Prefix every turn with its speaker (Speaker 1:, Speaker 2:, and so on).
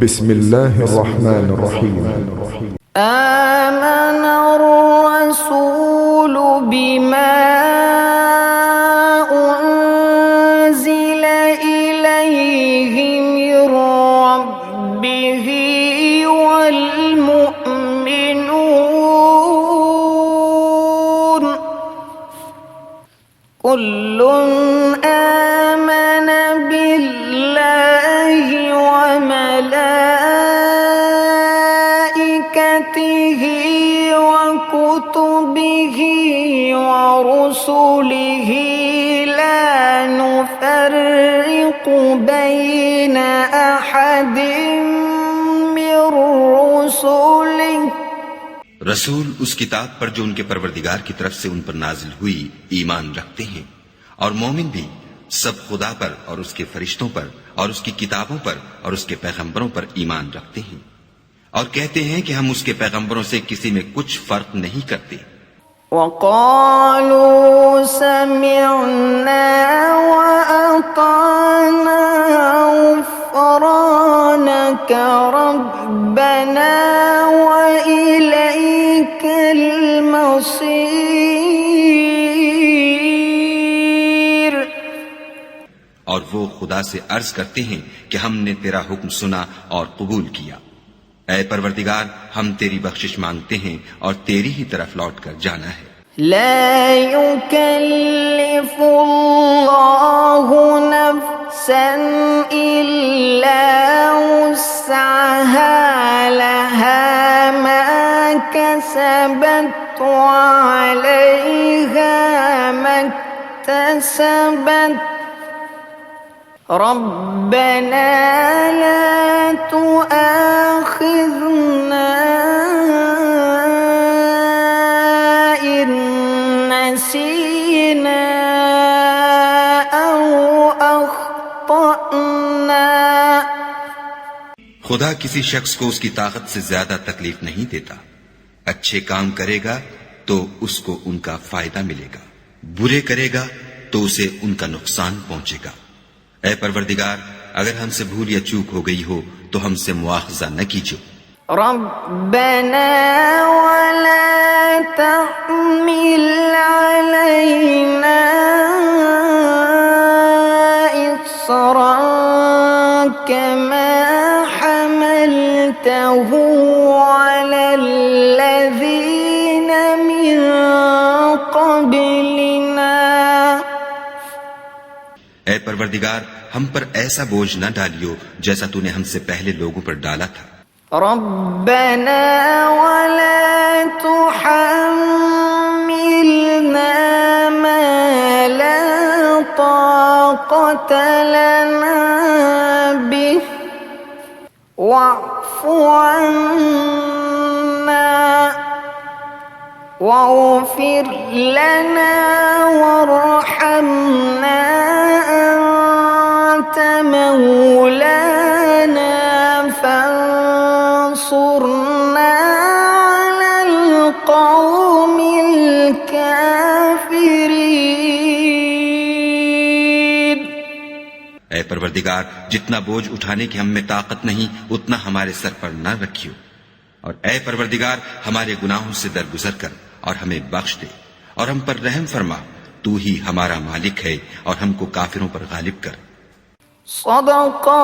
Speaker 1: बिस्मिल्लाहिर्रहमानिर्रहीम।
Speaker 2: आमनर रसूल बिमा उन्ज़िला इलैहि मिर रब्बिहि वल मुअ्मिनून कुल्लुन आमन बिल्लाहि व मलाइकतिहि व कुतुबिहि व रुसुलिहि ला नुफर्रिकु बैन अहदिम मिर रुसुलिहि।
Speaker 3: रसूल उस किताब पर जो उनके परवरदिगार की तरफ से उन पर नाजिल हुई ईमान रखते हैं, और मोमिन भी सब खुदा पर और उसके फरिश्तों पर और उसकी किताबों पर और उसके पैगंबरों पर ईमान रखते हैं, और कहते हैं कि हम उसके पैगंबरों से किसी में कुछ फर्क नहीं करते।
Speaker 2: वक़ालू समिअना व अताना ग़ुफ़रानक रब्बना व इलैकल मसीर।
Speaker 3: और वो खुदा से अर्ज करते हैं कि हमने तेरा हुक्म सुना और कबूल किया। ऐ परवरदिगार, हम तेरी बख्शिश मांगते हैं और तेरी ही तरफ लौट कर जाना है।
Speaker 2: ला युकल्लिफुल्लाहु नफ्सन इल्ला वुस्अहा लहा मा कसबत व अलैहा मक्तसबत रब्बना ला तुआखिज़ना इन नसीना औ अख़्तअना।
Speaker 3: खुदा किसी शख्स को उसकी ताकत से ज्यादा तकलीफ नहीं देता। अच्छे काम करेगा तो उसको उनका फायदा मिलेगा, बुरे करेगा तो उसे उनका नुकसान पहुंचेगा। ऐ परवरदिगार, अगर हमसे भूल या चूक हो गई हो तो हमसे मुआखजा न कीजिए।
Speaker 2: रब्बना वला तहमिल अलैना इस्रन कमा हमलतहु अलल्लज़ीन मिन क़ब्लिना।
Speaker 3: ऐ परवरदिगार, हम पर ऐसा बोझ न डालियो जैसा तूने हमसे पहले लोगों पर डाला था।
Speaker 2: रब्बना वला तुहम्मिलना मा ला ताक़त लना बिह वअफ़ु अन्ना वग़फ़िर लना वरहमना अंत मौलाना फंसुरना अलल क़ौमिल काफ़िरीन।
Speaker 3: ऐ परवरदिगार, जितना बोझ उठाने की हम में ताकत नहीं उतना हमारे सर पर न रखियो, और ऐ परवरदिगार, हमारे गुनाहों से दरगुजर कर और हमें बख्श दे और हम पर रहम फरमा। तू ही हमारा मालिक है और हमको काफिरों पर गालिब कर।
Speaker 2: सदक़ल्लाह।